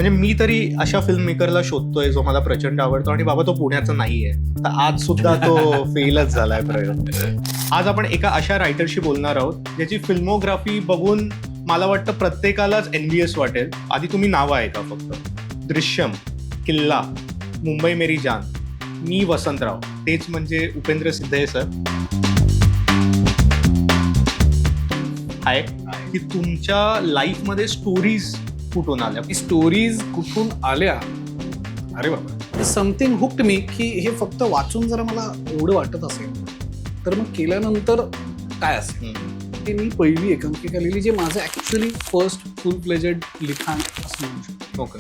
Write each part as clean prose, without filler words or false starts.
म्हणजे मी तरी अशा फिल्म मेकरला शोधतोय जो मला प्रचंड आवडतो आणि बाबा तो पुण्याचा नाहीये. तर आज सुद्धा तो फेलच झालाय प्रयोग. आज आपण एका अशा रायटरशी बोलणार आहोत ज्याची फिल्मोग्राफी बघून मला वाटतं प्रत्येकालाच एनव्हीएस वाटेल. आधी तुम्ही नावं ऐका फक्त. दृश्यम, किल्ला, मुंबई मेरी जान, मी वसंतराव, तेच म्हणजे उपेंद्र सिद्धे सर. हाय. की तुमच्या लाईफमध्ये स्टोरीज कुठून आल्या? स्टोरीज कुठून आल्या? अरे बाबा, समथिंग हुक्ड मी की हे फक्त वाचून जरा मला एवढं वाटत असेल तर मग केल्यानंतर काय असेल. ते मी पहिली एकांकिका लिहिली जे माझं ॲक्च्युली फर्स्ट फुल फ्लेजेड लिखाण असं म्हणू शकतो. ओके.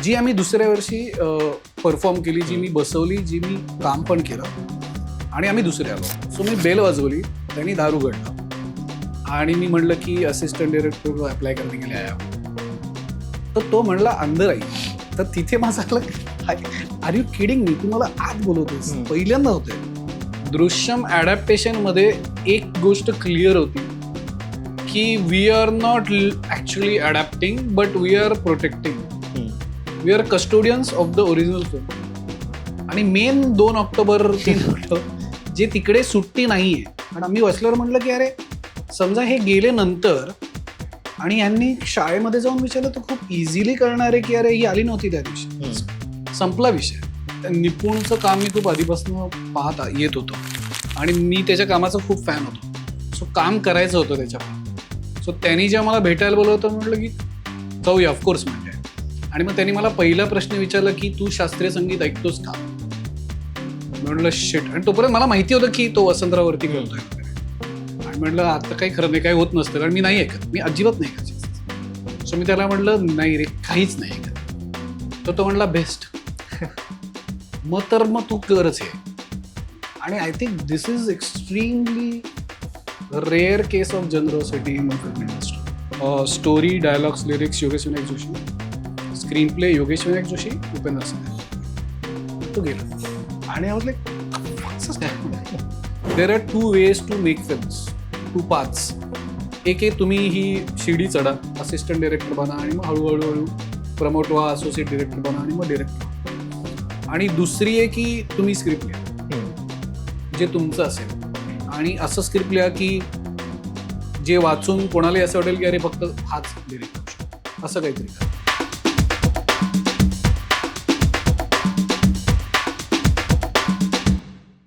जी आम्ही दुसऱ्या वर्षी परफॉर्म केली, जी मी बसवली, जी मी काम पण केलं आणि आम्ही दुसरे आलो. सो मी बेल वाजवली, त्यांनी दार उघडला आणि मी म्हणलं की असिस्टंट डायरेक्टर को अप्लाय करने के लिए आया. तर तो म्हणला अंदर आई. तर तिथे माझं आलं, आर यू किडिंग मी, तू मला आत बोलवतोस. पहिल्यांदा होतंय. दृश्यम ॲडॅप्टेशनमध्ये एक गोष्ट क्लिअर होती की we are not actually adapting but we are protecting. We are custodians of the original film. आणि मेन 2 ऑक्टोबर 3 ऑक्टोबर जे तिकडे सुट्टी नाही आहे. आणि आम्ही बसल्यावर म्हटलं की अरे समजा हे गेले नंतर आणि यांनी शाळेमध्ये जाऊन विचारलं तर खूप इझिली कळणार आहे की अरे ही आली नव्हती त्या दिवशी, संपला विषय. निपुणचं काम मी खूप आधीपासून पाहत येत होतो आणि मी त्याच्या कामाचा खूप फॅन होतो. सो काम करायचं होतं त्याच्यावर. सो त्यांनी जेव्हा मला भेटायला बोलवतं म्हटलं की जाऊया ऑफकोर्स म्हणजे. आणि मग त्यांनी मला पहिला प्रश्न विचारला की तू शास्त्रीय संगीत ऐकतोस का? म्हटलं शिट. आणि तोपर्यंत मला माहिती होतं की तो वसंतरावरती करतोय वगैरे. आणि म्हटलं आता काही खरं नाही, काही होत नसतं कारण मी नाही ऐकत, मी अजिबात नाही ऐकत. सो मी त्याला म्हटलं नाही रे, काहीच नाही ऐकत. तर तो म्हणला बेस्ट. मग तू करच हे. आणि I think this is extremely rare case of generosity in film industry. Story, dialogues, lyrics Yogesh Vinayak Joshi, screenplay Yogesh Vinayak Joshi, Upendra Sidhaye. तो गेला आणि I was like there are 2 ways to make films, 2 paths. एक आहे तुम्ही ही शिडी चढा, असिस्टंट डायरेक्टर बना आणि मग हळूहळू प्रमोट व्हा, असोसिएट डायरेक्टर बना आणि मग डिरेक्टर. आणि दुसरी आहे की तुम्ही स्क्रिप्ट लिहा जे तुमचं असेल आणि असं स्क्रिप्ट लिहा की जे वाचून कोणालाही असं वाटेल की अरे फक्त हाच डिरेक्ट असं काहीतरी.